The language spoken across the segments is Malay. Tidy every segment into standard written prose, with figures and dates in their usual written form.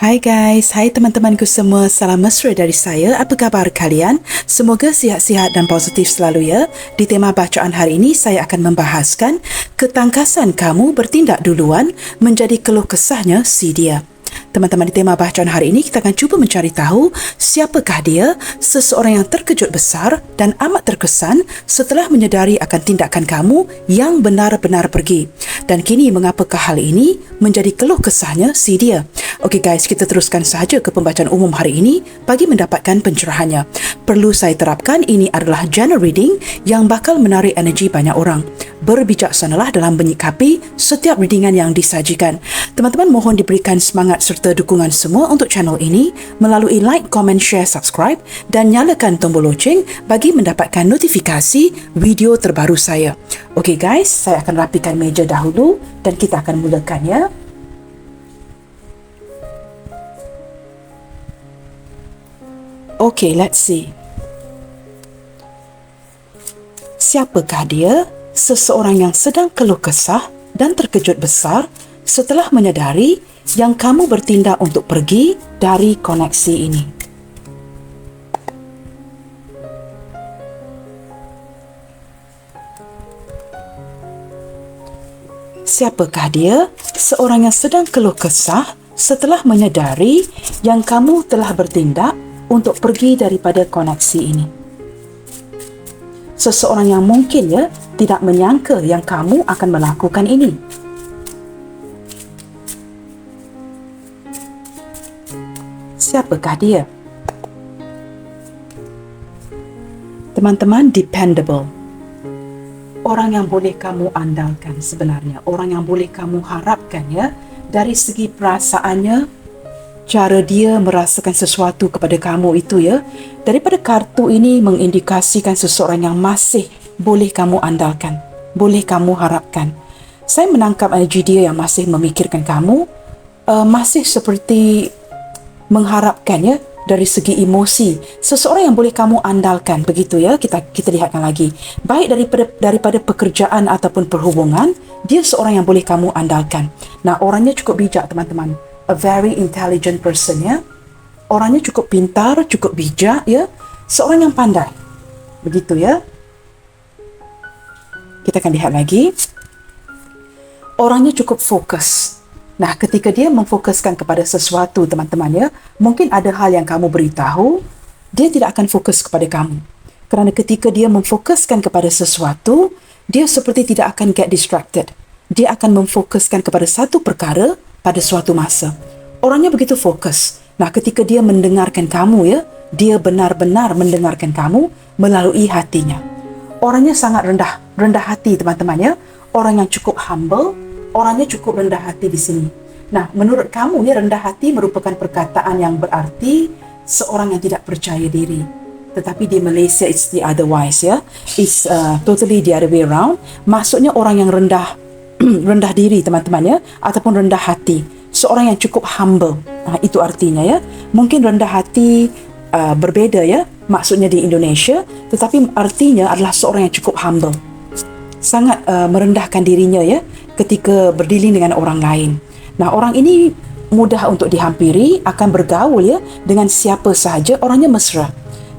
Hai guys, hai teman-temanku semua, salam mesra dari saya. Apa khabar kalian? Semoga sihat-sihat dan positif selalu ya. Di tema bacaan hari ini, saya akan membahaskan ketangkasan kamu bertindak duluan menjadi keluh kesahnya si dia. Teman-teman, di tema bacaan hari ini kita akan cuba mencari tahu siapakah dia, seseorang yang terkejut besar dan amat terkesan setelah menyedari akan tindakan kamu yang benar-benar pergi. Dan kini mengapakah hal ini menjadi keluh kesahnya si dia? Okey guys, kita teruskan sahaja ke pembacaan umum hari ini bagi mendapatkan pencerahannya. Perlu saya terapkan, ini adalah general reading yang bakal menarik energi banyak orang. Berbijaksanalah dalam menyikapi setiap readingan yang disajikan. Teman-teman, mohon diberikan semangat serta dukungan semua untuk channel ini melalui like, comment, share, subscribe dan nyalakan tombol loceng bagi mendapatkan notifikasi video terbaru saya. Okey guys, saya akan rapikan meja dahulu dan kita akan mulakan ya. Okey, let's see. Siapakah dia? Seseorang yang sedang keluh kesah dan terkejut besar setelah menyadari yang kamu bertindak untuk pergi dari koneksi ini. Siapakah dia? Seorang yang sedang keluh kesah setelah menyadari yang kamu telah bertindak untuk pergi daripada koneksi ini. Seseorang yang mungkin tidak menyangka yang kamu akan melakukan ini. Siapakah dia? Teman-teman, dependable. Orang yang boleh kamu andalkan sebenarnya. Orang yang boleh kamu harapkan dari segi perasaannya, cara dia merasakan sesuatu kepada kamu itu daripada kartu ini mengindikasikan seseorang yang masih boleh kamu andalkan, boleh kamu harapkan. Saya menangkap energi dia yang masih memikirkan kamu, masih seperti mengharapkan dari segi emosi, seseorang yang boleh kamu andalkan, begitu kita lihatkan lagi. Baik daripada pekerjaan ataupun perhubungan, dia seorang yang boleh kamu andalkan. Nah, orangnya cukup bijak teman-teman. A very intelligent person Orangnya cukup pintar, cukup bijak seorang yang pandai. Begitu Kita akan lihat lagi. Orangnya cukup fokus. Nah, ketika dia memfokuskan kepada sesuatu teman-teman mungkin ada hal yang kamu beritahu, dia tidak akan fokus kepada kamu. Kerana ketika dia memfokuskan kepada sesuatu, dia seperti tidak akan get distracted. Dia akan memfokuskan kepada satu perkara pada suatu masa. Orangnya begitu fokus. Nah, ketika dia mendengarkan kamu dia benar-benar mendengarkan kamu melalui hatinya. Orangnya sangat rendah hati teman-teman Orang yang cukup humble, orangnya cukup rendah hati di sini. Nah, menurut kamu rendah hati merupakan perkataan yang berarti seorang yang tidak percaya diri. Tetapi di Malaysia it's the otherwise It's totally the other way around. Maksudnya orang yang rendah diri teman-teman ataupun rendah hati, seorang yang cukup humble. Itu artinya mungkin rendah hati berbeda maksudnya di Indonesia, tetapi artinya adalah seorang yang cukup humble, sangat merendahkan dirinya ketika berdealing dengan orang lain. Nah, orang ini mudah untuk dihampiri, akan bergaul dengan siapa sahaja, orangnya mesra.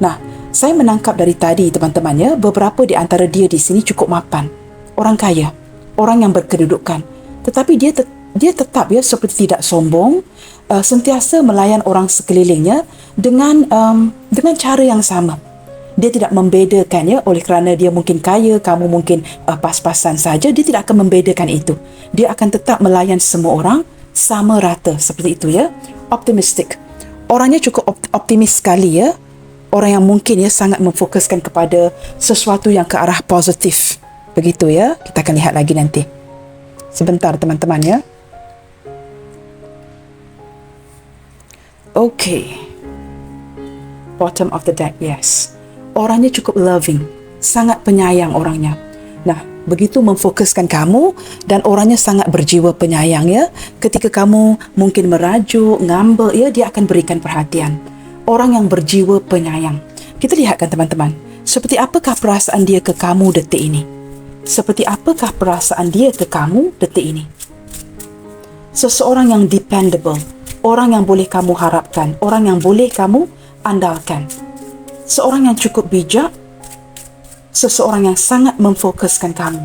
Nah, saya menangkap dari tadi teman-teman beberapa di antara dia di sini cukup mapan, orang kaya, orang yang berkedudukan, tetapi dia tetap seperti tidak sombong, sentiasa melayan orang sekelilingnya dengan cara yang sama. Dia tidak membedakan oleh kerana dia mungkin kaya, kamu mungkin pas-pasan saja. Dia tidak akan membedakan itu. Dia akan tetap melayan semua orang sama rata, seperti itu Optimistic. Orangnya cukup optimis sekali Orang yang mungkin sangat memfokuskan kepada sesuatu yang ke arah positif. Begitu kita akan lihat lagi nanti. Sebentar teman-teman Okay. Bottom of the deck, yes. Orangnya cukup loving, sangat penyayang orangnya. Nah, begitu memfokuskan kamu dan orangnya sangat berjiwa penyayang Ketika kamu mungkin merajuk, ngambek dia akan berikan perhatian. Orang yang berjiwa penyayang. Kita lihatkan teman-teman, seperti apakah perasaan dia ke kamu detik ini? Seperti apakah perasaan dia ke kamu detik ini? Seseorang yang dependable, orang yang boleh kamu harapkan, orang yang boleh kamu andalkan. Seorang yang cukup bijak, seseorang yang sangat memfokuskan kamu.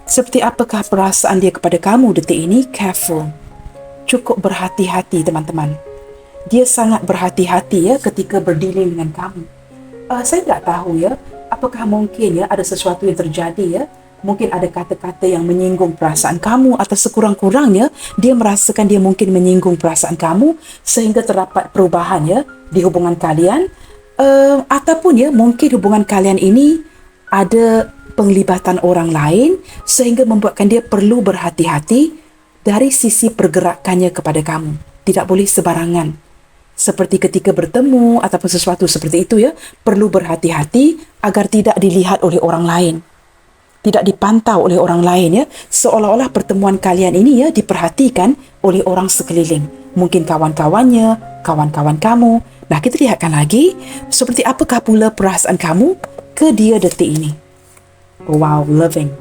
Seperti apakah perasaan dia kepada kamu detik ini? Careful. Cukup berhati-hati, teman-teman. Dia sangat berhati-hati ketika berdealing dengan kamu. Saya tak tahu apakah mungkin ada sesuatu yang terjadi mungkin ada kata-kata yang menyinggung perasaan kamu, atau sekurang-kurangnya dia merasakan dia mungkin menyinggung perasaan kamu sehingga terdapat perubahan di hubungan kalian, ataupun mungkin hubungan kalian ini ada penglibatan orang lain sehingga membuatkan dia perlu berhati-hati dari sisi pergerakannya kepada kamu. Tidak boleh sebarangan. Seperti ketika bertemu ataupun sesuatu seperti itu perlu berhati-hati agar tidak dilihat oleh orang lain. Tidak dipantau oleh orang lain seolah-olah pertemuan kalian ini diperhatikan oleh orang sekeliling. Mungkin kawan-kawannya, kawan-kawan kamu. Nah, kita lihatkan lagi seperti apakah pula perasaan kamu ke dia detik ini. Wow, loving.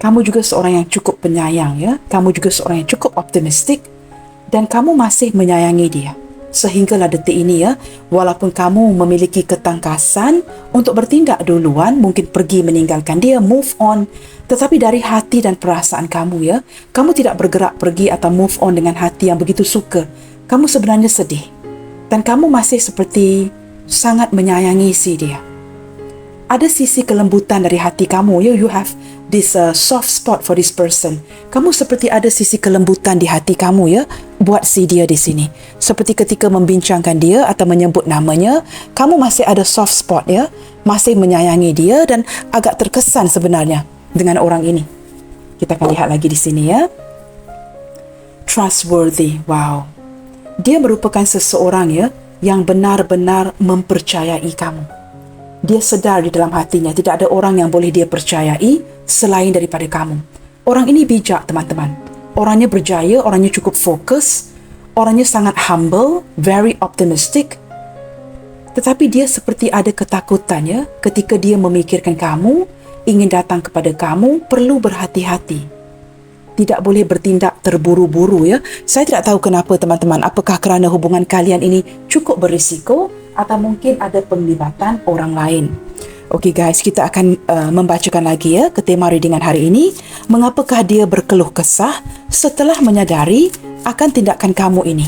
Kamu juga seorang yang cukup penyayang Kamu juga seorang yang cukup optimistik dan kamu masih menyayangi dia. Sehinggalah detik ini walaupun kamu memiliki ketangkasan untuk bertindak duluan, mungkin pergi meninggalkan dia, move on, tetapi dari hati dan perasaan kamu kamu tidak bergerak pergi atau move on dengan hati yang begitu suka. Kamu sebenarnya sedih dan kamu masih seperti sangat menyayangi si dia. Ada sisi kelembutan dari hati kamu you have this soft spot for this person. Kamu seperti ada sisi kelembutan di hati kamu buat si dia di sini. Seperti ketika membincangkan dia atau menyebut namanya, kamu masih ada soft spot masih menyayangi dia dan agak terkesan sebenarnya dengan orang ini. Kita akan lihat lagi di sini Trustworthy. Wow. Dia merupakan seseorang yang benar-benar mempercayai kamu. Dia sedar di dalam hatinya tidak ada orang yang boleh dia percayai selain daripada kamu. Orang ini bijak, teman-teman. Orangnya berjaya, orangnya cukup fokus, orangnya sangat humble, very optimistic. Tetapi dia seperti ada ketakutannya ketika dia memikirkan kamu, ingin datang kepada kamu, perlu berhati-hati. Tidak boleh bertindak terburu-buru Saya tidak tahu kenapa, teman-teman. Apakah kerana hubungan kalian ini cukup berisiko atau mungkin ada penglibatan orang lain. Okey guys, kita akan membacakan lagi ke tema readingan hari ini. Mengapakah dia berkeluh kesah setelah menyadari akan tindakan kamu ini?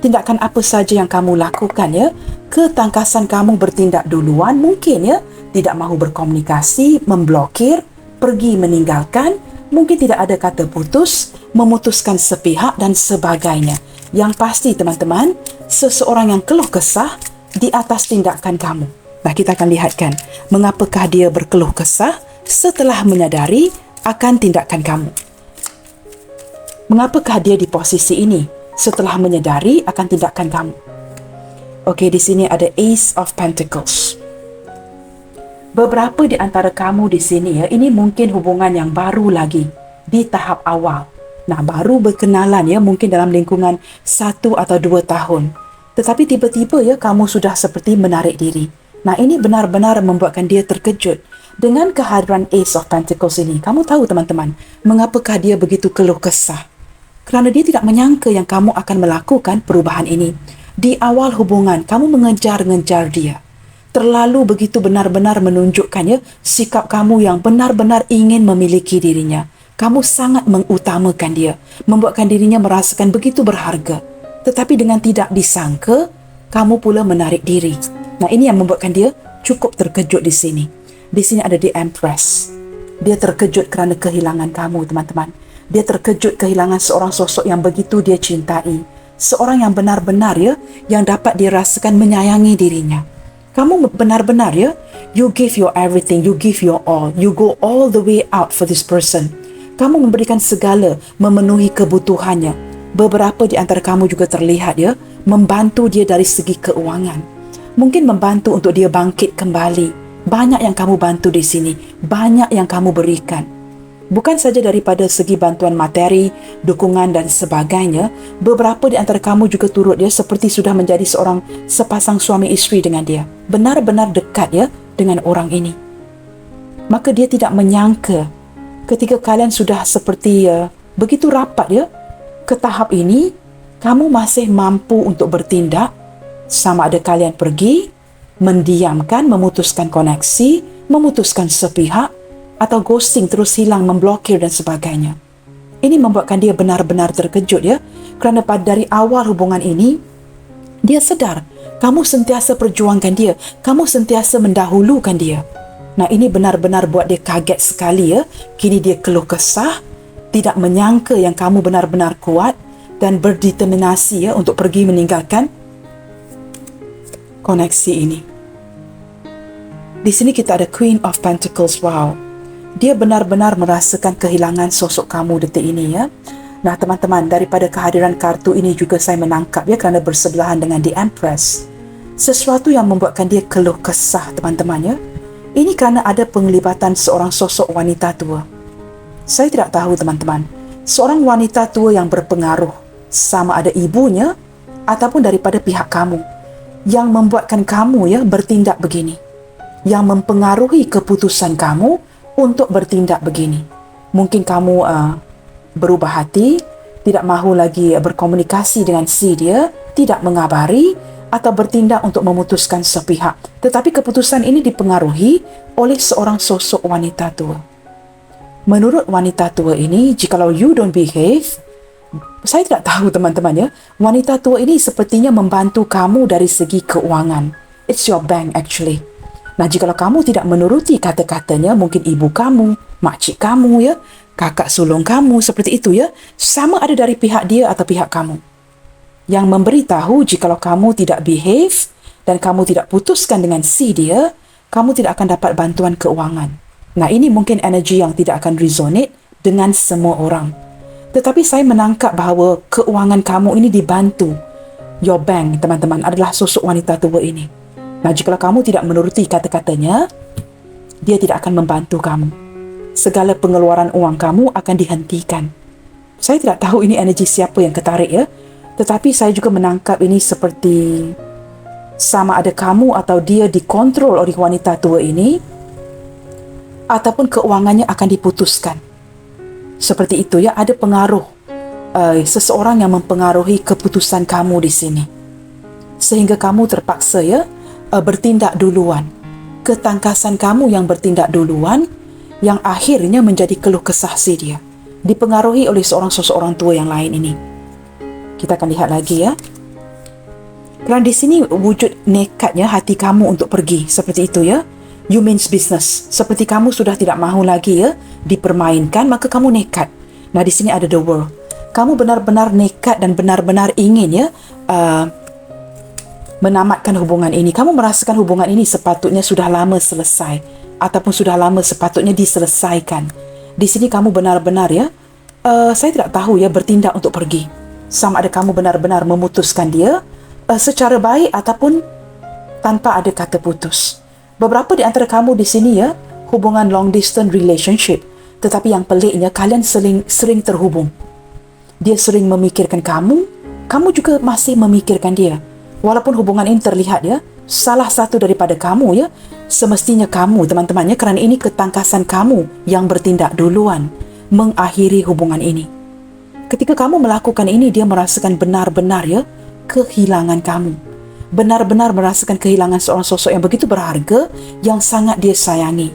Tindakan apa saja yang kamu lakukan Ketangkasan kamu bertindak duluan, mungkin tidak mahu berkomunikasi, memblokir, pergi meninggalkan, mungkin tidak ada kata putus, memutuskan sepihak dan sebagainya. Yang pasti, teman-teman, seseorang yang keluh kesah di atas tindakan kamu. Nah, kita akan lihatkan mengapakah dia berkeluh kesah setelah menyadari akan tindakan kamu. Mengapakah dia di posisi ini setelah menyadari akan tindakan kamu? Okey, di sini ada Ace of Pentacles. Beberapa di antara kamu di sini ini mungkin hubungan yang baru lagi di tahap awal. Nah, baru berkenalan mungkin dalam lingkungan 1 atau 2 tahun. Tetapi tiba-tiba kamu sudah seperti menarik diri. Nah, ini benar-benar membuatkan dia terkejut. Dengan kehadiran Ace of Pentacles ini, kamu tahu, teman-teman, mengapakah dia begitu keluh kesah? Kerana dia tidak menyangka yang kamu akan melakukan perubahan ini. Di awal hubungan, kamu mengejar-ngejar dia. Terlalu begitu benar-benar menunjukkan sikap kamu yang benar-benar ingin memiliki dirinya. Kamu sangat mengutamakan dia, membuatkan dirinya merasakan begitu berharga. Tetapi dengan tidak disangka, kamu pula menarik diri. Nah, ini yang membuatkan dia cukup terkejut di sini. Di sini ada The Empress. Dia terkejut kerana kehilangan kamu, teman-teman. Dia terkejut kehilangan seorang sosok yang begitu dia cintai. Seorang yang benar-benar yang dapat dirasakan menyayangi dirinya. Kamu benar-benar you give your everything, you give your all. You go all the way out for this person. Kamu memberikan segala, memenuhi kebutuhannya. Beberapa di antara kamu juga terlihat membantu dia dari segi keuangan. Mungkin membantu untuk dia bangkit kembali. Banyak yang kamu bantu di sini. Banyak yang kamu berikan. Bukan saja daripada segi bantuan materi, dukungan dan sebagainya. Beberapa di antara kamu juga turut seperti sudah menjadi seorang sepasang suami isteri dengan dia. Benar-benar dekat dengan orang ini. Maka dia tidak menyangka ketika kalian sudah seperti begitu rapat ya, ke tahap ini, kamu masih mampu untuk bertindak sama ada kalian pergi, mendiamkan, memutuskan koneksi, memutuskan sepihak, atau ghosting, terus hilang, memblokir dan sebagainya. Ini membuatkan dia benar-benar terkejut ya, kerana dari awal hubungan ini, dia sedar kamu sentiasa perjuangkan dia, kamu sentiasa mendahulukan dia. Nah, ini benar-benar buat dia kaget sekali ya. Kini dia keluh kesah, tidak menyangka yang kamu benar-benar kuat dan berdeterminasi ya untuk pergi meninggalkan koneksi ini. Di sini kita ada Queen of Pentacles. Wow. Dia benar-benar merasakan kehilangan sosok kamu detik ini ya. Nah, teman-teman, daripada kehadiran kartu ini juga saya menangkap ya, kerana bersebelahan dengan The Empress. Sesuatu yang membuatkan dia keluh kesah, teman-teman ya. Ini kerana ada penglibatan seorang sosok wanita tua. Saya tidak tahu, teman-teman. Seorang wanita tua yang berpengaruh, sama ada ibunya ataupun daripada pihak kamu, yang membuatkan kamu ya bertindak begini. Yang mempengaruhi keputusan kamu untuk bertindak begini. Mungkin kamu berubah hati, tidak mahu lagi berkomunikasi dengan si dia, tidak mengabari, atau bertindak untuk memutuskan sepihak. Tetapi keputusan ini dipengaruhi oleh seorang sosok wanita tua. Menurut wanita tua ini, jikalau you don't behave, saya tidak tahu, teman-teman ya, wanita tua ini sepertinya membantu kamu dari segi keuangan. It's your bank actually. Nah, jika kamu tidak menuruti kata-katanya, mungkin ibu kamu, makcik kamu ya, kakak sulung kamu, seperti itu ya, sama ada dari pihak dia atau pihak kamu, yang memberitahu jikalau kamu tidak behave dan kamu tidak putuskan dengan si dia, kamu tidak akan dapat bantuan keuangan. Nah, ini mungkin energi yang tidak akan resonate dengan semua orang. Tetapi saya menangkap bahawa keuangan kamu ini dibantu. Your bank, teman-teman, adalah sosok wanita tua ini. Nah, jika kamu tidak menuruti kata-katanya, dia tidak akan membantu kamu. Segala pengeluaran uang kamu akan dihentikan. Saya tidak tahu ini energi siapa yang ketarik ya. Tetapi saya juga menangkap ini seperti sama ada kamu atau dia dikontrol oleh wanita tua ini, ataupun keuangannya akan diputuskan. Seperti itu ya, ada pengaruh. Seseorang yang mempengaruhi keputusan kamu di sini. Sehingga kamu terpaksa ya, bertindak duluan. Ketangkasan kamu yang bertindak duluan, yang akhirnya menjadi keluh kesah si dia, dipengaruhi oleh sosok orang tua yang lain ini. Kita akan lihat lagi ya. Kerana di sini wujud nekatnya hati kamu untuk pergi, seperti itu ya. You means business. Seperti kamu sudah tidak mahu lagi ya dipermainkan, maka kamu nekat. Nah, di sini ada the world. Kamu benar-benar nekat dan benar-benar ingin ya menamatkan hubungan ini. Kamu merasakan hubungan ini sepatutnya sudah lama selesai, ataupun sudah lama sepatutnya diselesaikan. Di sini kamu benar-benar ya, saya tidak tahu ya, bertindak untuk pergi. Sama ada kamu benar-benar memutuskan dia secara baik ataupun tanpa ada kata putus. Beberapa di antara kamu di sini ya, hubungan long distance relationship. Tetapi yang peliknya, kalian sering terhubung. Dia sering memikirkan kamu, kamu juga masih memikirkan dia. Walaupun hubungan ini terlihat ya, salah satu daripada kamu ya, semestinya kamu, teman-teman ya, kerana ini ketangkasan kamu yang bertindak duluan mengakhiri hubungan ini. Ketika kamu melakukan ini, dia merasakan benar-benar ya kehilangan kamu. Benar-benar merasakan kehilangan seorang sosok yang begitu berharga, yang sangat dia sayangi.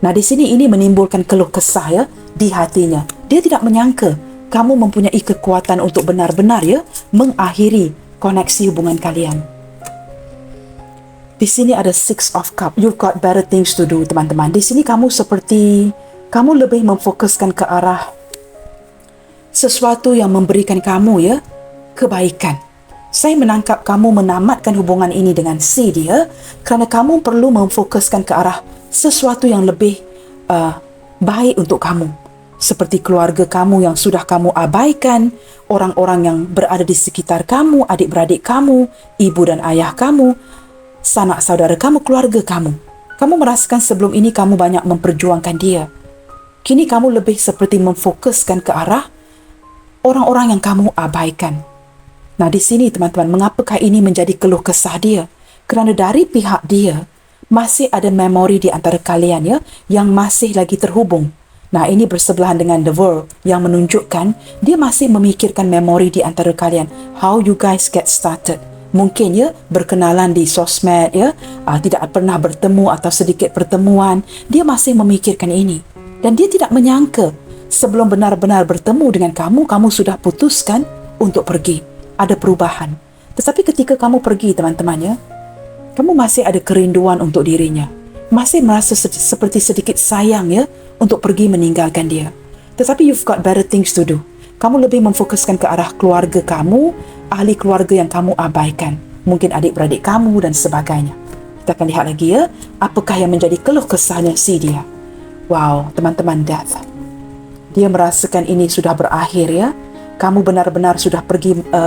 Nah, di sini ini menimbulkan keluh kesah ya di hatinya. Dia tidak menyangka kamu mempunyai kekuatan untuk benar-benar ya mengakhiri koneksi hubungan kalian. Di sini ada Six of Cups. You've got better things to do, teman-teman. Di sini kamu seperti kamu lebih memfokuskan ke arah sesuatu yang memberikan kamu ya kebaikan. Saya menangkap kamu menamatkan hubungan ini dengan si dia kerana kamu perlu memfokuskan ke arah sesuatu yang lebih baik untuk kamu. Seperti keluarga kamu yang sudah kamu abaikan, orang-orang yang berada di sekitar kamu, adik-beradik kamu, ibu dan ayah kamu, sanak saudara kamu, keluarga kamu. Kamu merasakan sebelum ini kamu banyak memperjuangkan dia. Kini kamu lebih seperti memfokuskan ke arah orang-orang yang kamu abaikan. Nah, di sini teman-teman, mengapakah ini menjadi keluh kesah dia? Kerana dari pihak dia, masih ada memori di antara kalian ya, yang masih lagi terhubung. Nah, ini bersebelahan dengan the verb yang menunjukkan dia masih memikirkan memori di antara kalian. How you guys get started. Mungkin ya berkenalan di sosmed ya, tidak pernah bertemu atau sedikit pertemuan. Dia masih memikirkan ini. Dan dia tidak menyangka sebelum benar-benar bertemu dengan kamu, kamu sudah putuskan untuk pergi. Ada perubahan. Tetapi ketika kamu pergi, teman-teman ya, kamu masih ada kerinduan untuk dirinya. Masih merasa seperti sedikit sayang ya untuk pergi meninggalkan dia. Tetapi you've got better things to do. Kamu lebih memfokuskan ke arah keluarga kamu, ahli keluarga yang kamu abaikan. Mungkin adik-beradik kamu dan sebagainya. Kita akan lihat lagi ya, apakah yang menjadi keluh kesahnya si dia. Wow, teman-teman, death. Dia merasakan ini sudah berakhir ya. Kamu benar-benar sudah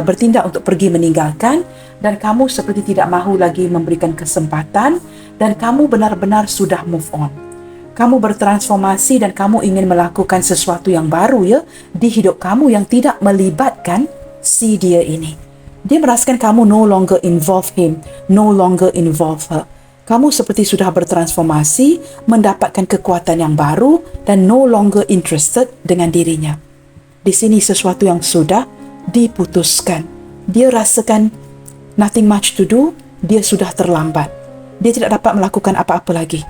bertindak untuk pergi meninggalkan, dan kamu seperti tidak mahu lagi memberikan kesempatan, dan kamu benar-benar sudah move on. Kamu bertransformasi dan kamu ingin melakukan sesuatu yang baru ya di hidup kamu yang tidak melibatkan si dia ini. Dia merasakan kamu no longer involve him, no longer involve her. Kamu seperti sudah bertransformasi, mendapatkan kekuatan yang baru dan no longer interested dengan dirinya. Di sini sesuatu yang sudah diputuskan. Dia rasakan nothing much to do, dia sudah terlambat. Dia tidak dapat melakukan apa-apa lagi.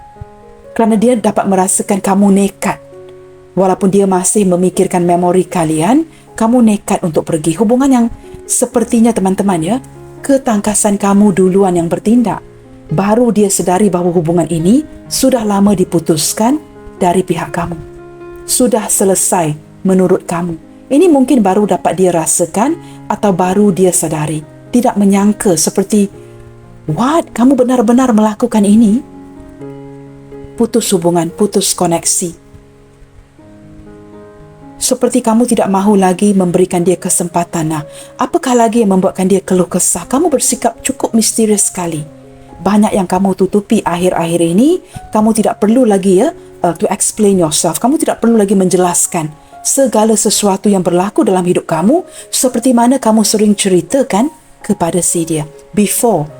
Kerana dia dapat merasakan kamu nekat. Walaupun dia masih memikirkan memori kalian, kamu nekat untuk pergi. Hubungan yang sepertinya teman-teman ya, ketangkasan kamu duluan yang bertindak. Baru dia sedari bahawa hubungan ini sudah lama diputuskan dari pihak kamu. Sudah selesai menurut kamu. Ini mungkin baru dapat dia rasakan atau baru dia sadari. Tidak menyangka seperti, what? Kamu benar-benar melakukan ini? Putus hubungan, putus koneksi. Seperti kamu tidak mahu lagi memberikan dia kesempatan. Nah, apakah lagi yang membuatkan dia keluh kesah? Kamu bersikap cukup misterius sekali. Banyak yang kamu tutupi akhir-akhir ini. Kamu tidak perlu lagi to explain yourself. Kamu tidak perlu lagi menjelaskan segala sesuatu yang berlaku dalam hidup kamu seperti mana kamu sering ceritakan kepada si dia.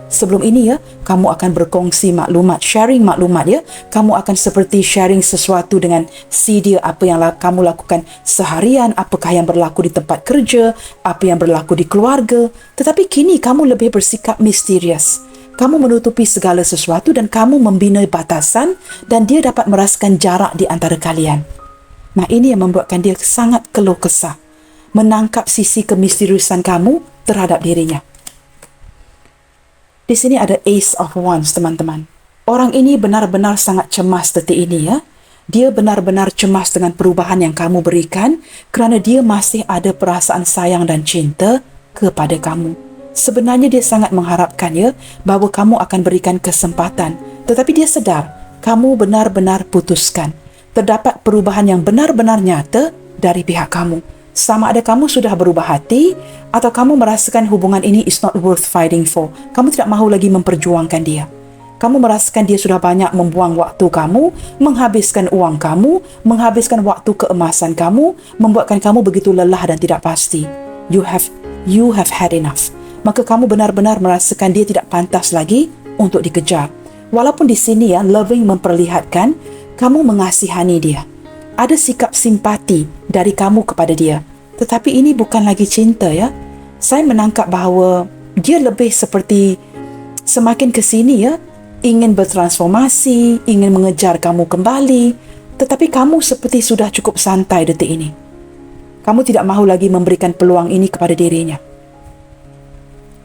Sebelum ini ya, kamu akan berkongsi maklumat, sharing maklumat ya. Kamu akan seperti sharing sesuatu dengan si dia, apa yang kamu lakukan seharian, apakah yang berlaku di tempat kerja, apa yang berlaku di keluarga. Tetapi kini kamu lebih bersikap misterius. Kamu menutupi segala sesuatu dan kamu membina batasan dan dia dapat merasakan jarak di antara kalian. Nah, ini yang membuatkan dia sangat keluh kesah. Menangkap sisi kemisteriusan kamu terhadap dirinya. Di sini ada Ace of Wands, teman-teman. Orang ini benar-benar sangat cemas detik ini ya. Dia benar-benar cemas dengan perubahan yang kamu berikan kerana dia masih ada perasaan sayang dan cinta kepada kamu. Sebenarnya dia sangat mengharapkan ya bahawa kamu akan berikan kesempatan. Tetapi dia sedar kamu benar-benar putuskan. Terdapat perubahan yang benar-benar nyata dari pihak kamu. Sama ada kamu sudah berubah hati atau kamu merasakan hubungan ini is not worth fighting for. Kamu tidak mahu lagi memperjuangkan dia. Kamu merasakan dia sudah banyak membuang waktu kamu, menghabiskan uang kamu, menghabiskan waktu keemasan kamu, membuatkan kamu begitu lelah dan tidak pasti. You have had enough. Maka kamu benar-benar merasakan dia tidak pantas lagi untuk dikejar. Walaupun di sini ya, loving memperlihatkan kamu mengasihani dia. Ada sikap simpati dari kamu kepada dia. Tetapi ini bukan lagi cinta ya. Saya menangkap bahawa dia lebih seperti semakin ke sini ya, ingin bertransformasi, ingin mengejar kamu kembali. Tetapi kamu seperti sudah cukup santai detik ini. Kamu tidak mahu lagi memberikan peluang ini kepada dirinya.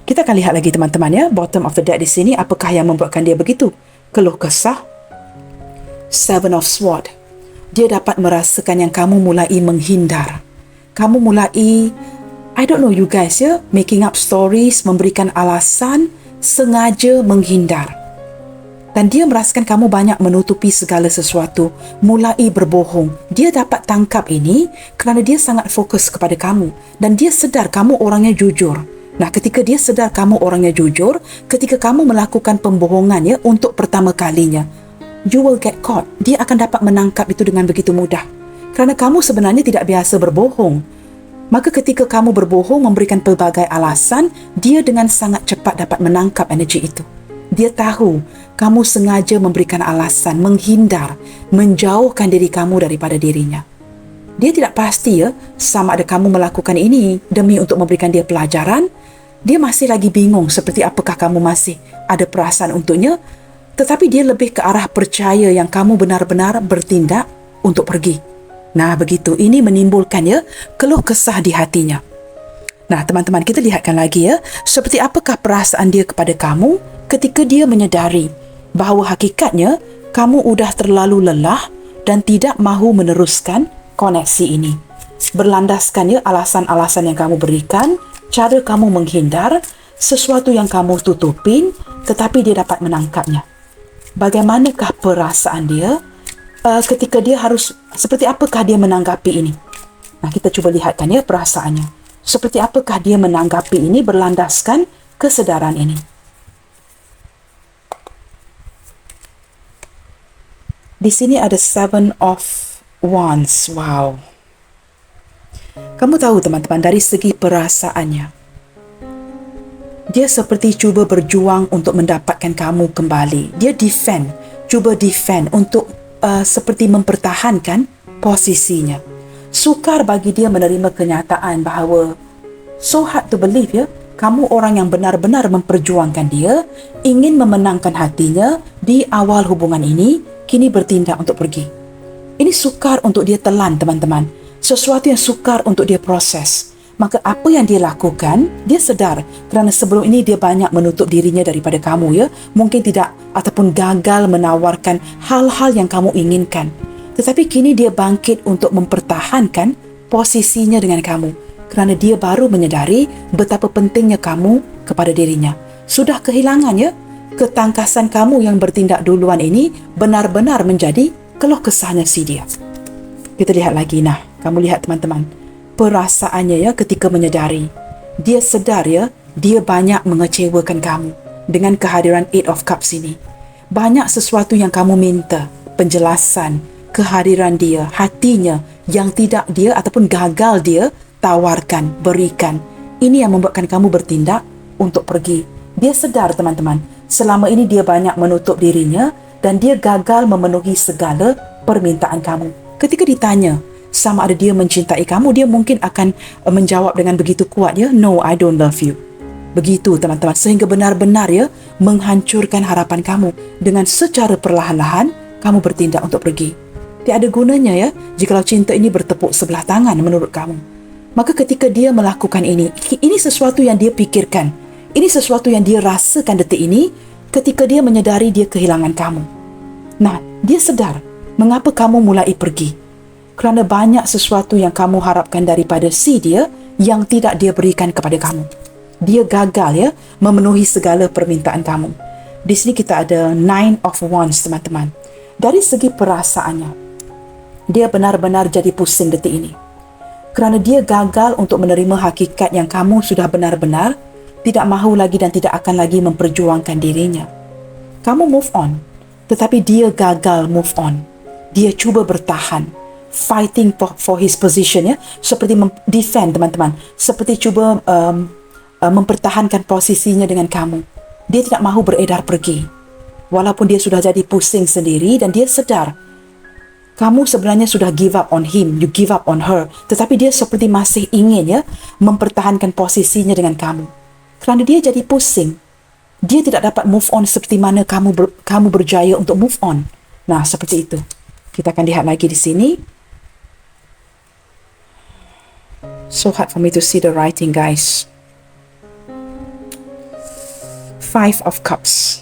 Kita akan lihat lagi teman-teman ya, bottom of the deck di sini, apakah yang membuatkan dia begitu keluh kesah. Seven of Swords. Dia dapat merasakan yang kamu mulai menghindar. Kamu mulai, I don't know you guys ya, making up stories, memberikan alasan, sengaja menghindar. Dan dia merasakan kamu banyak menutupi segala sesuatu, mulai berbohong. Dia dapat tangkap ini kerana dia sangat fokus kepada kamu. Dan dia sedar kamu orangnya jujur. Nah, ketika dia sedar kamu orangnya jujur, ketika kamu melakukan pembohongan ya untuk pertama kalinya, you will get caught. Dia akan dapat menangkap itu dengan begitu mudah. Kerana kamu sebenarnya tidak biasa berbohong. Maka ketika kamu berbohong memberikan pelbagai alasan, dia dengan sangat cepat dapat menangkap energi itu. Dia tahu kamu sengaja memberikan alasan, menghindar, menjauhkan diri kamu daripada dirinya. Dia tidak pasti sama ada kamu melakukan ini demi untuk memberikan dia pelajaran. Dia masih lagi bingung seperti apakah kamu masih ada perasaan untuknya, tetapi dia lebih ke arah percaya yang kamu benar-benar bertindak untuk pergi. Nah, begitu. Ini menimbulkan keluh kesah di hatinya. Nah, teman-teman, kita lihatkan lagi seperti apakah perasaan dia kepada kamu ketika dia menyedari bahawa hakikatnya kamu sudah terlalu lelah dan tidak mahu meneruskan koneksi ini. Berlandaskan alasan-alasan yang kamu berikan, cara kamu menghindar, sesuatu yang kamu tutupin, tetapi dia dapat menangkapnya. Bagaimanakah perasaan dia ketika dia harus, seperti apakah dia menanggapi ini? Nah, kita cuba lihatkan perasaannya. Seperti apakah dia menanggapi ini berlandaskan kesedaran ini. Di sini ada 7 of Wands. Wow. Kamu tahu teman-teman, dari segi perasaannya, dia seperti cuba berjuang untuk mendapatkan kamu kembali. Dia cuba defend untuk seperti mempertahankan posisinya. Sukar bagi dia menerima kenyataan bahawa so hard to believe kamu orang yang benar-benar memperjuangkan dia, ingin memenangkan hatinya di awal hubungan ini, kini bertindak untuk pergi. Ini sukar untuk dia telan, teman-teman. Sesuatu yang sukar untuk dia proses. Maka apa yang dia lakukan, dia sedar kerana sebelum ini dia banyak menutup dirinya daripada kamu mungkin tidak ataupun gagal menawarkan hal-hal yang kamu inginkan. Tetapi kini dia bangkit untuk mempertahankan posisinya dengan kamu kerana dia baru menyedari betapa pentingnya kamu kepada dirinya. Sudah kehilangan ketangkasan kamu yang bertindak duluan ini benar-benar menjadi keluh kesahnya si dia. Kita lihat lagi. Nah, kamu lihat teman-teman, perasaannya ketika menyedari. Dia sedar dia banyak mengecewakan kamu dengan kehadiran 8 of Cups ini. Banyak sesuatu yang kamu minta, penjelasan, kehadiran dia, hatinya yang tidak dia ataupun gagal dia tawarkan, berikan. Ini yang membuatkan kamu bertindak untuk pergi. Dia sedar teman-teman, selama ini dia banyak menutup dirinya dan dia gagal memenuhi segala permintaan kamu. Ketika ditanya sama ada dia mencintai kamu, dia mungkin akan menjawab dengan begitu kuat no, I don't love you. Begitu teman-teman, sehingga benar-benar menghancurkan harapan kamu. Dengan secara perlahan-lahan kamu bertindak untuk pergi. Tiada gunanya jikalau cinta ini bertepuk sebelah tangan menurut kamu. Maka ketika dia melakukan ini sesuatu yang dia pikirkan. Ini sesuatu yang dia rasakan detik ini ketika dia menyedari dia kehilangan kamu. Nah, dia sedar mengapa kamu mulai pergi. Kerana banyak sesuatu yang kamu harapkan daripada si dia yang tidak dia berikan kepada kamu. Dia gagal memenuhi segala permintaan kamu. Di sini kita ada 9 of Wands, teman-teman. Dari segi perasaannya, dia benar-benar jadi pusing detik ini. Kerana dia gagal untuk menerima hakikat yang kamu sudah benar-benar tidak mahu lagi dan tidak akan lagi memperjuangkan dirinya. Kamu move on, tetapi dia gagal move on. Dia cuba bertahan, fighting for his position seperti defend teman-teman, seperti cuba mempertahankan posisinya dengan kamu. Dia tidak mahu beredar pergi. Walaupun dia sudah jadi pusing sendiri dan dia sedar kamu sebenarnya sudah give up on him, you give up on her, tetapi dia seperti masih ingin mempertahankan posisinya dengan kamu. Kerana dia jadi pusing, dia tidak dapat move on seperti mana kamu berjaya untuk move on. Nah, seperti itu. Kita akan lihat lagi di sini. So hard for me to see the writing, guys. 5 of Cups.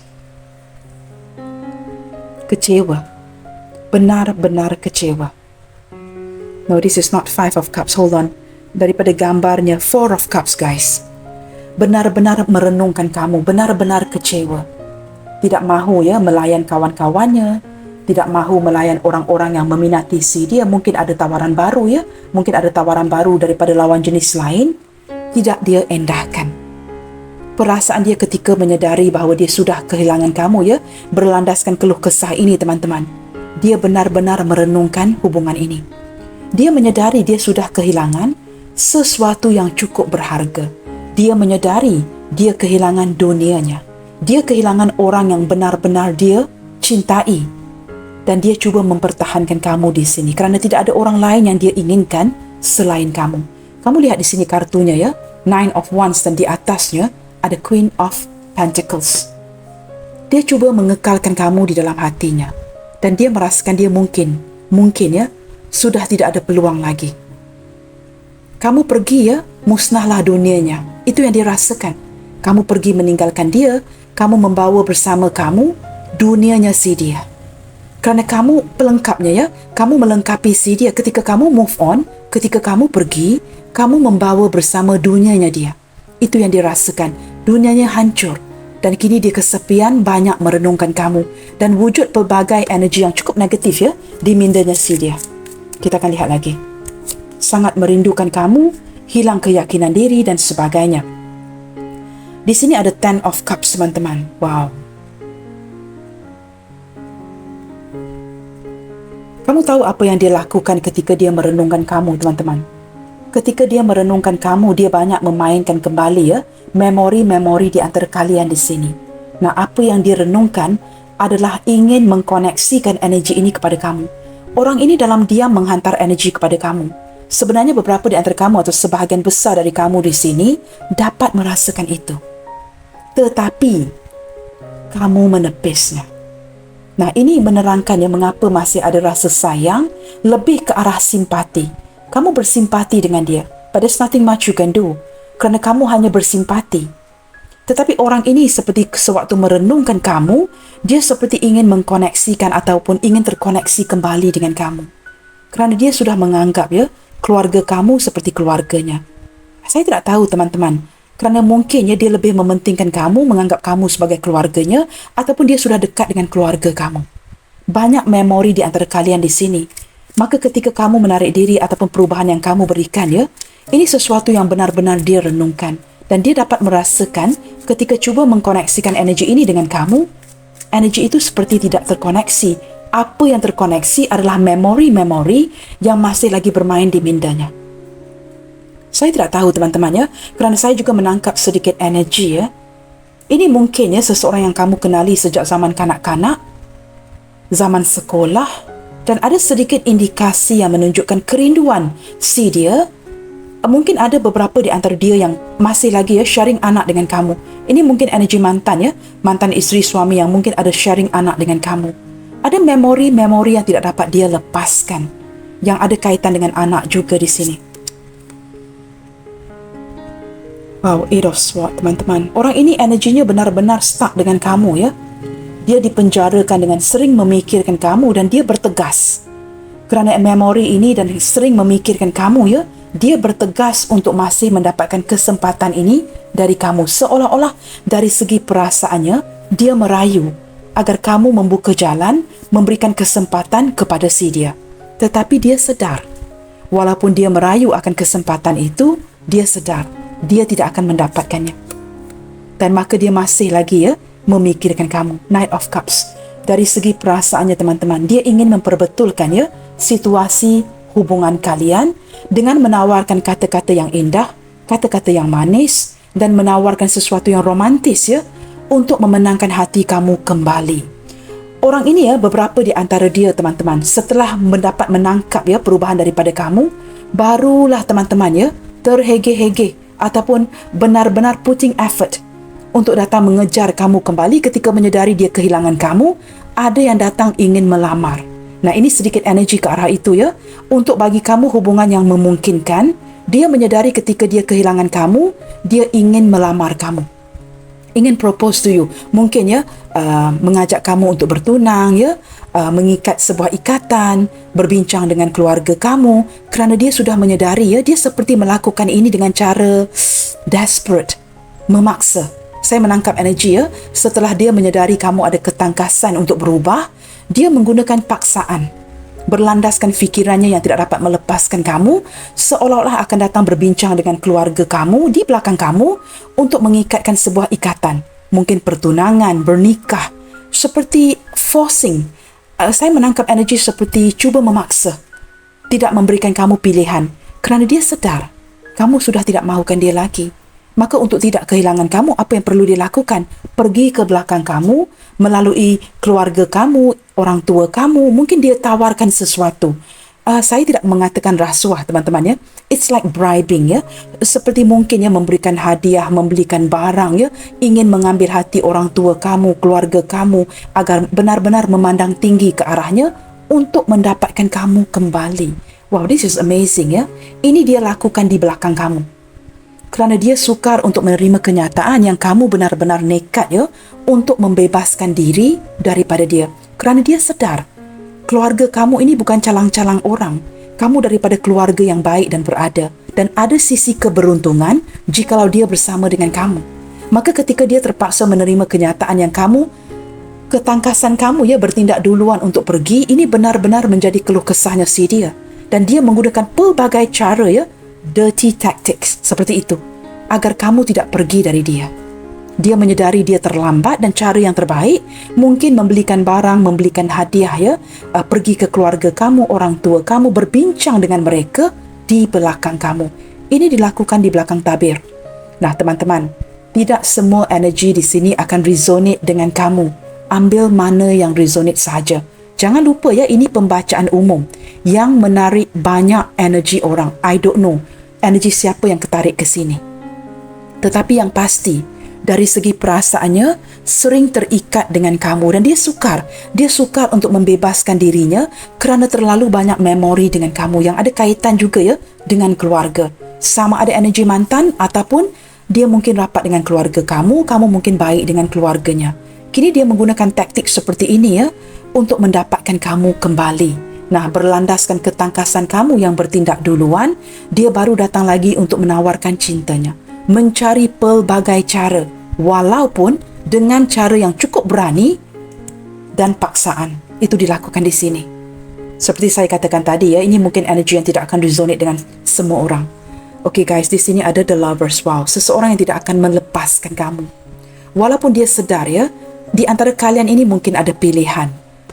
Kecewa. Benar-benar kecewa. No, this is not 5 of Cups. Hold on. Daripada gambarnya 4 of Cups, guys. Benar-benar merenungkan kamu, benar-benar kecewa. Tidak mahu melayan kawan-kawannya, tidak mahu melayan orang-orang yang meminati si dia. Mungkin ada tawaran baru mungkin ada tawaran baru daripada lawan jenis lain. Tidak dia endahkan. Perasaan dia ketika menyedari bahawa dia sudah kehilangan kamu berlandaskan keluh kesah ini, teman-teman. Dia benar-benar merenungkan hubungan ini. Dia menyedari dia sudah kehilangan sesuatu yang cukup berharga. Dia menyedari dia kehilangan dunianya. Dia kehilangan orang yang benar-benar dia cintai. Dan dia cuba mempertahankan kamu di sini kerana tidak ada orang lain yang dia inginkan selain kamu. Kamu lihat di sini kartunya ya, Nine of Wands, dan di atasnya ada Queen of Pentacles. Dia cuba mengekalkan kamu di dalam hatinya. Dan dia merasakan dia mungkin ya, sudah tidak ada peluang lagi. Kamu pergi ya, musnahlah dunianya. Itu yang dia rasakan. Kamu pergi meninggalkan dia, kamu membawa bersama kamu dunianya si dia. Kerana kamu pelengkapnya ya, kamu melengkapi si dia. Ketika kamu move on, ketika kamu pergi, kamu membawa bersama dunianya dia. Itu yang dia rasakan. Dunianya hancur. Dan kini dia kesepian, banyak merenungkan kamu. Dan wujud pelbagai energi yang cukup negatif ya, di mindanya si dia. Kita akan lihat lagi. Sangat merindukan kamu, hilang keyakinan diri dan sebagainya. Di sini ada Ten of Cups, teman-teman. Wow. Kamu tahu apa yang dia lakukan ketika dia merenungkan kamu, teman-teman? Ketika dia merenungkan kamu, dia banyak memainkan kembali ya, memori-memori di antara kalian di sini. Nah, apa yang dia renungkan adalah ingin mengkoneksikan energi ini kepada kamu. Orang ini dalam diam menghantar energi kepada kamu. Sebenarnya beberapa di antara kamu atau sebahagian besar dari kamu di sini dapat merasakan itu. Tetapi kamu menepisnya. Nah, ini menerangkan ya mengapa masih ada rasa sayang lebih ke arah simpati. Kamu bersimpati dengan dia, but there's nothing much you can do kerana kamu hanya bersimpati. Tetapi orang ini seperti sewaktu merenungkan kamu, dia seperti ingin mengkoneksikan ataupun ingin terkoneksi kembali dengan kamu. Kerana dia sudah menganggap ya keluarga kamu seperti keluarganya. Saya tidak tahu, teman-teman, kerana mungkin ya dia lebih mementingkan kamu, menganggap kamu sebagai keluarganya, ataupun dia sudah dekat dengan keluarga kamu. Banyak memori di antara kalian di sini. Maka ketika kamu menarik diri ataupun perubahan yang kamu berikan ya, ini sesuatu yang benar-benar dia renungkan. Dan dia dapat merasakan ketika cuba mengkoneksikan energi ini dengan kamu, energi itu seperti tidak terkoneksi. Apa yang terkoneksi adalah memori-memori yang masih lagi bermain di mindanya. Saya tidak tahu, teman-teman ya, kerana saya juga menangkap sedikit energi ya. Ini mungkin ya seseorang yang kamu kenali sejak zaman kanak-kanak, zaman sekolah, dan ada sedikit indikasi yang menunjukkan kerinduan si dia. Mungkin ada beberapa di antara dia yang masih lagi ya sharing anak dengan kamu. Ini mungkin energi mantan ya, mantan isteri suami yang mungkin ada sharing anak dengan kamu. Ada memori-memori yang tidak dapat dia lepaskan, yang ada kaitan dengan anak juga di sini. Wow, Eight of Swords, teman-teman. Orang ini energinya benar-benar stuck dengan kamu ya. Dia dipenjarakan dengan sering memikirkan kamu dan dia bertegas. Kerana memori ini dan sering memikirkan kamu ya, dia bertegas untuk masih mendapatkan kesempatan ini dari kamu. Seolah-olah dari segi perasaannya, dia merayu agar kamu membuka jalan, memberikan kesempatan kepada si dia. Tetapi dia sedar, walaupun dia merayu akan kesempatan itu, dia sedar, dia tidak akan mendapatkannya. Dan maka dia masih lagi ya, memikirkan kamu. Knight of Cups. Dari segi perasaannya, teman-teman, dia ingin memperbetulkan ya, situasi hubungan kalian dengan menawarkan kata-kata yang indah, kata-kata yang manis, dan menawarkan sesuatu yang romantis ya, untuk memenangkan hati kamu kembali. Orang ini ya, beberapa di antara dia, teman-teman, setelah mendapat menangkap ya perubahan daripada kamu, barulah teman-teman ya, terhege-hege ataupun benar-benar putting effort untuk datang mengejar kamu kembali. Ketika menyedari dia kehilangan kamu, ada yang datang ingin melamar. Nah, ini sedikit energi ke arah itu ya, untuk bagi kamu hubungan yang memungkinkan. Dia menyedari ketika dia kehilangan kamu, dia ingin melamar kamu, ingin propose to you. Mungkin ya mengajak kamu untuk bertunang ya, mengikat sebuah ikatan, berbincang dengan keluarga kamu, kerana dia sudah menyedari ya, dia seperti melakukan ini dengan cara desperate, memaksa. Saya menangkap energi ya, setelah dia menyedari kamu ada ketangkasan untuk berubah, dia menggunakan paksaan, berlandaskan fikirannya yang tidak dapat melepaskan kamu, seolah-olah akan datang berbincang dengan keluarga kamu di belakang kamu untuk mengikatkan sebuah ikatan, mungkin pertunangan, bernikah, seperti forcing. Saya menangkap energi seperti cuba memaksa, tidak memberikan kamu pilihan, kerana dia sedar kamu sudah tidak mahukan dia lagi. Maka untuk tidak kehilangan kamu, apa yang perlu dilakukan? Pergi ke belakang kamu, melalui keluarga kamu, orang tua kamu, mungkin dia tawarkan sesuatu. Saya tidak mengatakan rasuah, teman-teman, ya. It's like bribing, ya. Seperti mungkin, ya, memberikan hadiah, membelikan barang, ya. Ingin mengambil hati orang tua kamu, keluarga kamu, agar benar-benar memandang tinggi ke arahnya untuk mendapatkan kamu kembali. Wow, this is amazing, ya. Ini dia lakukan di belakang kamu. Kerana dia sukar untuk menerima kenyataan yang kamu benar-benar nekat, ya, untuk membebaskan diri daripada dia. Kerana dia sedar, keluarga kamu ini bukan calang-calang orang. Kamu daripada keluarga yang baik dan berada. Dan ada sisi keberuntungan jikalau dia bersama dengan kamu. Maka ketika dia terpaksa menerima kenyataan yang ketangkasan kamu, ya, bertindak duluan untuk pergi, ini benar-benar menjadi keluh kesahnya si dia. Dan dia menggunakan pelbagai cara, ya, dirty tactics seperti itu, agar kamu tidak pergi dari dia. Dia menyedari dia terlambat dan cara yang terbaik mungkin membelikan barang, membelikan hadiah, ya, pergi ke keluarga kamu, orang tua kamu, berbincang dengan mereka di belakang kamu. Ini dilakukan di belakang tabir. Nah, teman-teman, tidak semua energi di sini akan resonate dengan kamu. Ambil mana yang resonate saja. Jangan lupa, ya, ini pembacaan umum yang menarik banyak energi orang. I don't know energi siapa yang ketarik ke sini. Tetapi yang pasti, dari segi perasaannya, sering terikat dengan kamu. Dan dia sukar untuk membebaskan dirinya kerana terlalu banyak memori dengan kamu yang ada kaitan juga, ya, dengan keluarga. Sama ada energi mantan ataupun dia mungkin rapat dengan keluarga kamu mungkin baik dengan keluarganya. Kini dia menggunakan taktik seperti ini, ya, untuk mendapatkan kamu kembali. Nah, berlandaskan ketangkasan kamu yang bertindak duluan, dia baru datang lagi untuk menawarkan cintanya. Mencari pelbagai cara, walaupun dengan cara yang cukup berani dan paksaan. Itu dilakukan di sini. Seperti saya katakan tadi, ya, ini mungkin energi yang tidak akan resonate dengan semua orang. Okay guys, di sini ada the lovers. Wow, seseorang yang tidak akan melepaskan kamu. Walaupun dia sedar, ya, di antara kalian ini mungkin ada pilihan.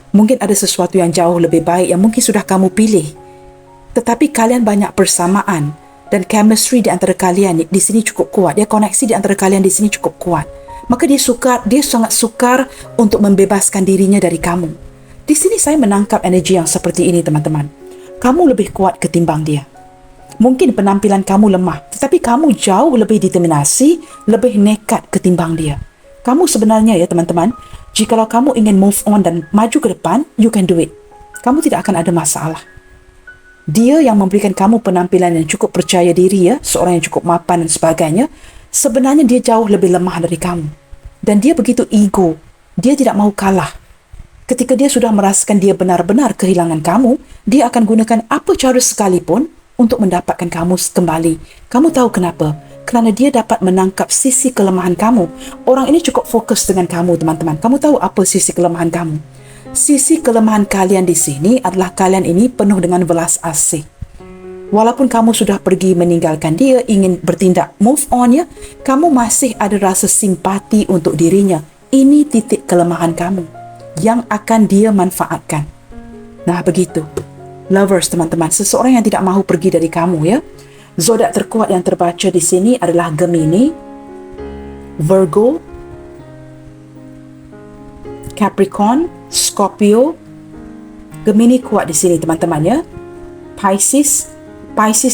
Mungkin ada sesuatu yang jauh lebih baik yang mungkin sudah kamu pilih. Tetapi kalian banyak persamaan dan chemistry di antara kalian di sini cukup kuat. Ya, koneksi di antara kalian di sini cukup kuat. Maka dia sangat sukar untuk membebaskan dirinya dari kamu. Di sini saya menangkap energi yang seperti ini, teman-teman. Kamu lebih kuat ketimbang dia. Mungkin penampilan kamu lemah, tetapi kamu jauh lebih determinasi, lebih nekat ketimbang dia. Kamu sebenarnya, ya, teman-teman, jikalau kamu ingin move on dan maju ke depan, you can do it. Kamu tidak akan ada masalah. Dia yang memberikan kamu penampilan yang cukup percaya diri, ya, seorang yang cukup mapan dan sebagainya, sebenarnya dia jauh lebih lemah dari kamu. Dan dia begitu ego. Dia tidak mau kalah. Ketika dia sudah merasakan dia benar-benar kehilangan kamu, dia akan gunakan apa cara sekalipun untuk mendapatkan kamu kembali. Kamu tahu kenapa? Kerana dia dapat menangkap sisi kelemahan kamu. Orang ini cukup fokus dengan kamu, teman-teman. Kamu tahu apa sisi kelemahan kamu? Sisi kelemahan kalian di sini adalah kalian ini penuh dengan belas asih. Walaupun kamu sudah pergi meninggalkan dia, ingin bertindak move on, ya, kamu masih ada rasa simpati untuk dirinya. Ini titik kelemahan kamu yang akan dia manfaatkan. Nah, begitu. Lovers, teman-teman, seseorang yang tidak mahu pergi dari kamu, ya. Zodiak terkuat yang terbaca di sini adalah Gemini, Virgo, Capricorn, Scorpio. Gemini kuat di sini, teman-teman, ya. Pisces,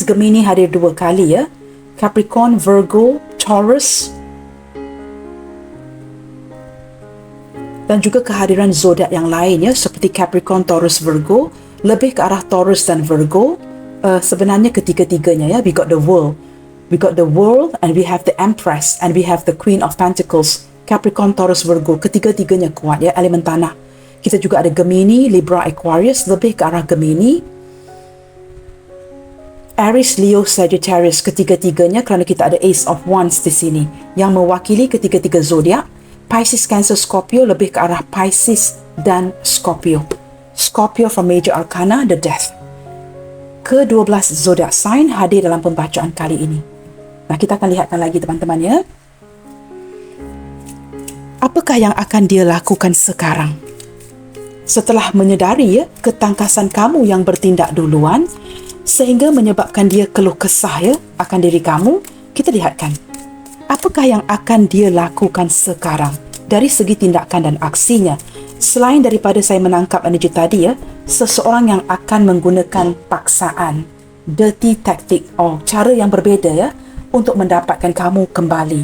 Gemini hadir 2 kali, ya. Capricorn, Virgo, Taurus. Dan juga kehadiran zodiak yang lain, ya, seperti Capricorn, Taurus, Virgo, lebih ke arah Taurus dan Virgo. Sebenarnya ketiga-tiganya, ya, we got the world and we have the Empress and we have the Queen of Pentacles. Capricorn, Taurus, Virgo, ketiga-tiganya kuat, ya, elemen tanah. Kita juga ada Gemini, Libra, Aquarius, lebih ke arah Gemini. Aries, Leo, Sagittarius, ketiga-tiganya, kerana kita ada Ace of Wands di sini yang mewakili ketiga-tiga zodiak. Pisces, Cancer, Scorpio, lebih ke arah Pisces dan Scorpio. Scorpio from Major Arcana, the Death. Ke-12 zodiak sign hadir dalam pembacaan kali ini. Nah, kita akan lihatkan lagi, teman-teman, ya. Apakah yang akan dia lakukan sekarang? Setelah menyedari, ya, ketangkasan kamu yang bertindak duluan sehingga menyebabkan dia keluh kesah, ya, akan diri kamu, kita lihatkan. Apakah yang akan dia lakukan sekarang dari segi tindakan dan aksinya? Selain daripada saya menangkap energi tadi ya, seseorang yang akan menggunakan paksaan, dirty tactic, cara yang berbeza ya, untuk mendapatkan kamu kembali.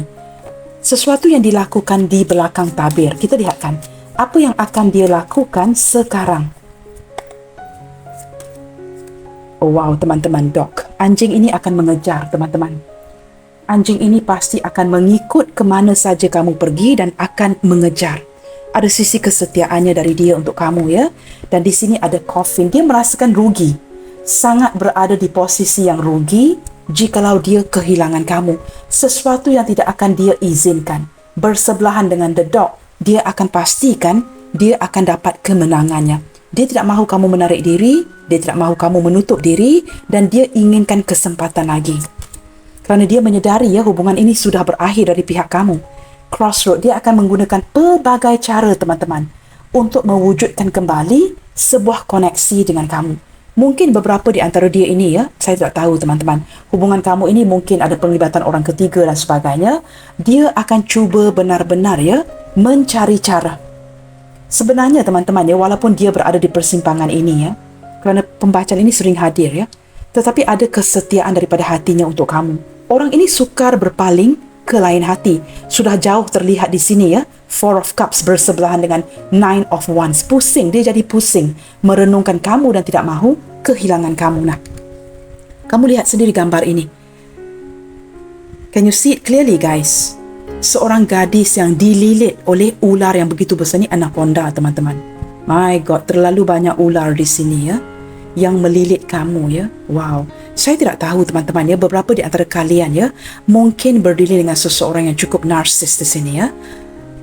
Sesuatu yang dilakukan di belakang tabir. Kita lihatkan apa yang akan dia lakukan sekarang. Oh wow, teman-teman, Doc. Anjing ini akan mengejar, teman-teman. Anjing ini pasti akan mengikut ke mana saja kamu pergi dan akan mengejar. Ada sisi kesetiaannya dari dia untuk kamu ya. Dan di sini ada coffin. Dia merasakan rugi. Sangat berada di posisi yang rugi jikalau dia kehilangan kamu. Sesuatu yang tidak akan dia izinkan. Bersebelahan dengan the dog, dia akan pastikan dia akan dapat kemenangannya. Dia tidak mahu kamu menarik diri, dia tidak mahu kamu menutup diri, dan dia inginkan kesempatan lagi. Kerana dia menyedari ya hubungan ini sudah berakhir dari pihak kamu. Crossroad, dia akan menggunakan pelbagai cara teman-teman untuk mewujudkan kembali sebuah koneksi dengan kamu. Mungkin beberapa di antara dia ini ya, saya tidak tahu teman-teman. Hubungan kamu ini mungkin ada penglibatan orang ketiga dan sebagainya. Dia akan cuba benar-benar ya mencari cara. Sebenarnya teman-teman ya, walaupun dia berada di persimpangan ini ya, kerana pembacaan ini sering hadir ya, tetapi ada kesetiaan daripada hatinya untuk kamu. Orang ini sukar berpaling ke lain hati. Sudah jauh terlihat di sini ya, Four of Cups bersebelahan dengan Nine of Wands. Pusing, dia jadi pusing merenungkan kamu dan tidak mahu kehilangan kamu. Nah, kamu lihat sendiri gambar ini. Can you see it clearly guys? Seorang gadis yang dililit oleh ular yang begitu besar, ni anaconda teman-teman. My God, terlalu banyak ular di sini ya, yang melilit kamu ya. Wow, saya tidak tahu teman-teman ya, beberapa di antara kalian ya mungkin berdiri dengan seseorang yang cukup narsis di sini ya.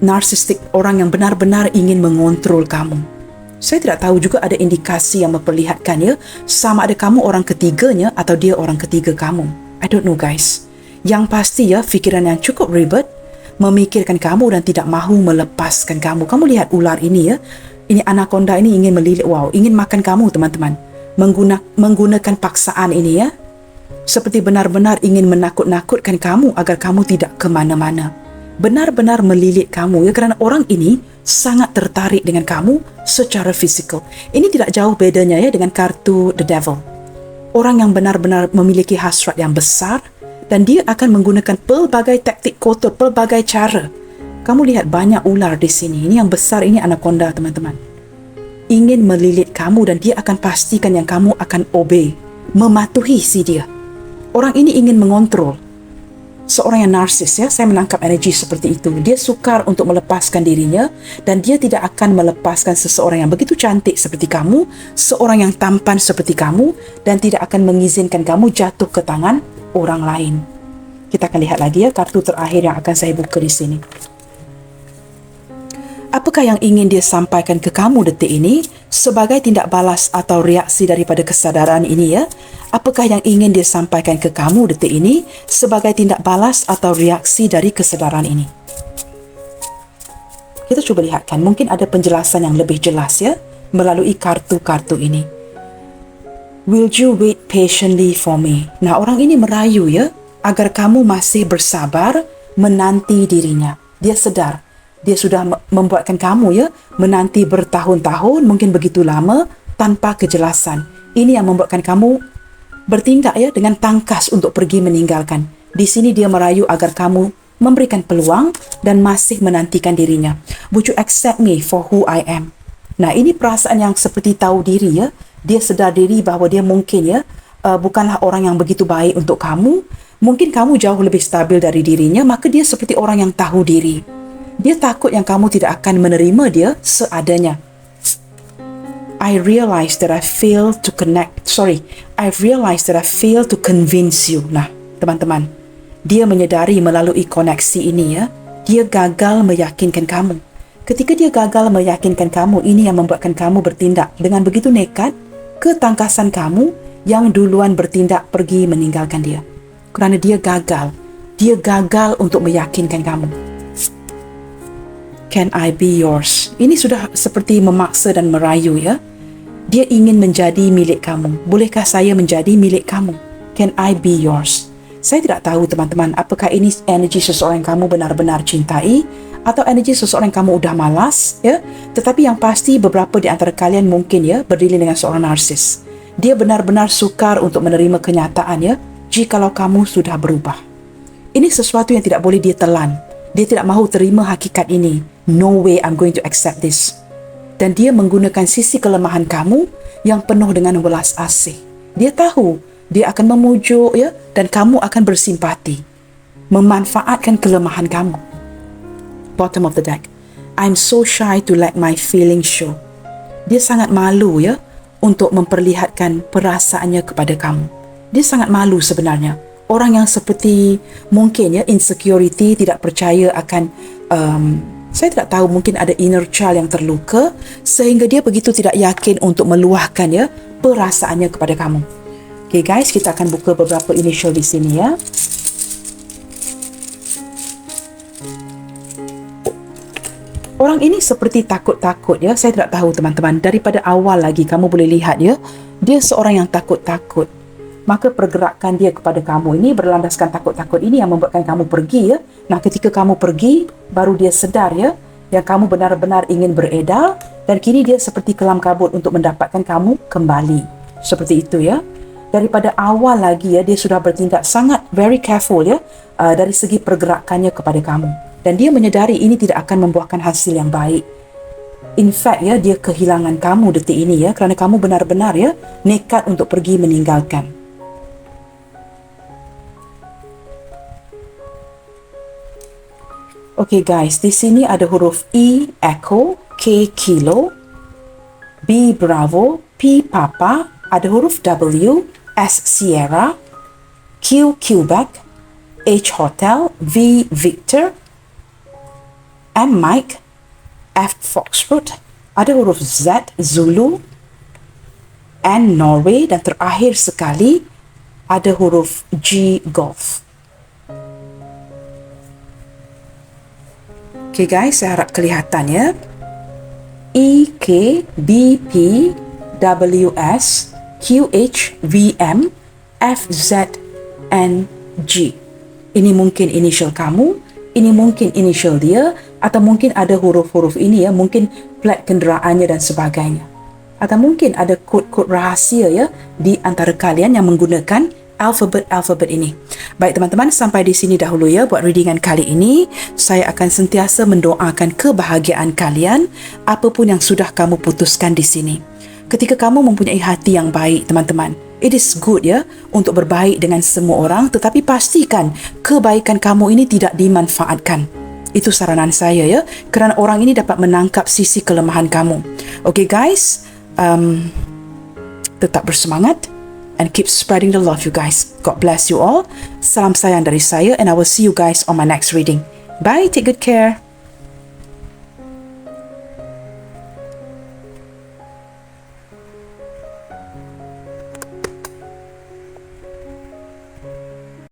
Narsistik, orang yang benar-benar ingin mengontrol kamu. Saya tidak tahu juga ada indikasi yang memperlihatkan ya, sama ada kamu orang ketiganya atau dia orang ketiga kamu. I don't know guys. Yang pasti ya, fikiran yang cukup ribet, memikirkan kamu dan tidak mahu melepaskan kamu. Kamu lihat ular ini ya, ini anaconda ini ingin melilit, wow, ingin makan kamu teman-teman. Menggunakan paksaan ini ya, seperti benar-benar ingin menakut-nakutkan kamu agar kamu tidak ke mana-mana. Benar-benar melilit kamu ya, kerana orang ini sangat tertarik dengan kamu secara fizikal. Ini tidak jauh bedanya ya dengan kartu The Devil. Orang yang benar-benar memiliki hasrat yang besar dan dia akan menggunakan pelbagai taktik kotor, pelbagai cara. Kamu lihat banyak ular di sini. Ini yang besar, ini anaconda teman-teman. Ingin melilit kamu dan dia akan pastikan yang kamu akan obey, mematuhi si dia. Orang ini ingin mengontrol. Seorang yang narsis ya, saya menangkap energi seperti itu. Dia sukar untuk melepaskan dirinya dan dia tidak akan melepaskan seseorang yang begitu cantik seperti kamu, seorang yang tampan seperti kamu, dan tidak akan mengizinkan kamu jatuh ke tangan orang lain. Kita akan lihat lagi ya kartu terakhir yang akan saya buka di sini. Apakah yang ingin dia sampaikan ke kamu detik ini sebagai tindak balas atau reaksi daripada kesadaran ini ya? Apakah yang ingin dia sampaikan ke kamu detik ini sebagai tindak balas atau reaksi dari kesadaran ini? Kita cuba lihatkan, mungkin ada penjelasan yang lebih jelas ya melalui kartu-kartu ini. Will you wait patiently for me? Nah, orang ini merayu ya agar kamu masih bersabar menanti dirinya. Dia sedar dia sudah membuatkan kamu ya menanti bertahun-tahun, mungkin begitu lama tanpa kejelasan. Ini yang membuatkan kamu bertindak ya dengan tangkas untuk pergi meninggalkan. Di sini dia merayu agar kamu memberikan peluang dan masih menantikan dirinya. Would you accept me for who I am? Nah, ini perasaan yang seperti tahu diri ya. Dia sedar diri bahawa dia mungkin ya bukanlah orang yang begitu baik untuk kamu. Mungkin kamu jauh lebih stabil dari dirinya, maka dia seperti orang yang tahu diri. Dia takut yang kamu tidak akan menerima dia seadanya. I realize that I fail to convince you. Nah, teman-teman, dia menyedari melalui koneksi ini ya, dia gagal meyakinkan kamu. Ketika dia gagal meyakinkan kamu, ini yang membuatkan kamu bertindak dengan begitu nekat, ketangkasan kamu yang duluan bertindak pergi meninggalkan dia. Kerana dia gagal untuk meyakinkan kamu. Can I be yours? Ini sudah seperti memaksa dan merayu ya. Dia ingin menjadi milik kamu. Bolehkah saya menjadi milik kamu? Can I be yours? Saya tidak tahu teman-teman, apakah ini energi seseorang yang kamu benar-benar cintai atau energi seseorang yang kamu udah malas, ya. Tetapi yang pasti beberapa di antara kalian mungkin ya berdiri dengan seorang narsis. Dia benar-benar sukar untuk menerima kenyataan ya, jikalau kamu sudah berubah. Ini sesuatu yang tidak boleh dia telan. Dia tidak mahu terima hakikat ini. No way I'm going to accept this. Dan dia menggunakan sisi kelemahan kamu yang penuh dengan welas asih. Dia tahu dia akan memujuk ya, dan kamu akan bersimpati, memanfaatkan kelemahan kamu. Bottom of the deck. I'm so shy to let my feelings show. Dia sangat malu ya untuk memperlihatkan perasaannya kepada kamu. Dia sangat malu sebenarnya. Orang yang seperti mungkin ya insecurity, tidak percaya akan saya tidak tahu, mungkin ada inner child yang terluka sehingga dia begitu tidak yakin untuk meluahkan ya perasaannya kepada kamu. Okay guys, kita akan buka beberapa initial di sini ya. Orang ini seperti takut-takut ya. Saya tidak tahu teman-teman, daripada awal lagi kamu boleh lihat ya, dia seorang yang takut-takut. Maka pergerakan dia kepada kamu ini berlandaskan takut-takut ini yang membuatkan kamu pergi ya. Nah, ketika kamu pergi, baru dia sedar ya, yang kamu benar-benar ingin beredar, dan kini dia seperti kelam kabut untuk mendapatkan kamu kembali. Seperti itu ya. Daripada awal lagi ya, dia sudah bertindak sangat very careful ya, dari segi pergerakannya kepada kamu. Dan dia menyedari ini tidak akan membuahkan hasil yang baik. In fact ya, dia kehilangan kamu detik ini ya, kerana kamu benar-benar ya nekat untuk pergi meninggalkan. Okay guys, di sini ada huruf E echo, K kilo, B bravo, P papa, ada huruf W, S Sierra, Q Quebec, H hotel, V Victor, M Mike, F Foxtrot, ada huruf Z Zulu, N Norway, dan terakhir sekali ada huruf G Golf. Okay guys, saya harap kelihatan ya. E K B P W S Q H V M F Z N G. Ini mungkin initial kamu, ini mungkin initial dia, atau mungkin ada huruf-huruf ini ya, mungkin plat kenderaannya dan sebagainya. Atau mungkin ada kod-kod rahasia ya di antara kalian yang menggunakan alfabet ini. Baik teman-teman, sampai di sini dahulu ya buat readingan kali ini. Saya akan sentiasa mendoakan kebahagiaan kalian apapun yang sudah kamu putuskan di sini. Ketika kamu mempunyai hati yang baik teman-teman, it is good ya untuk berbaik dengan semua orang, tetapi pastikan kebaikan kamu ini tidak dimanfaatkan. Itu saranan saya ya, kerana orang ini dapat menangkap sisi kelemahan kamu. Okay guys, tetap bersemangat and keep spreading the love you guys. God bless you all. Salam sayang dari saya, and I will see you guys on my next reading. Bye, take good care.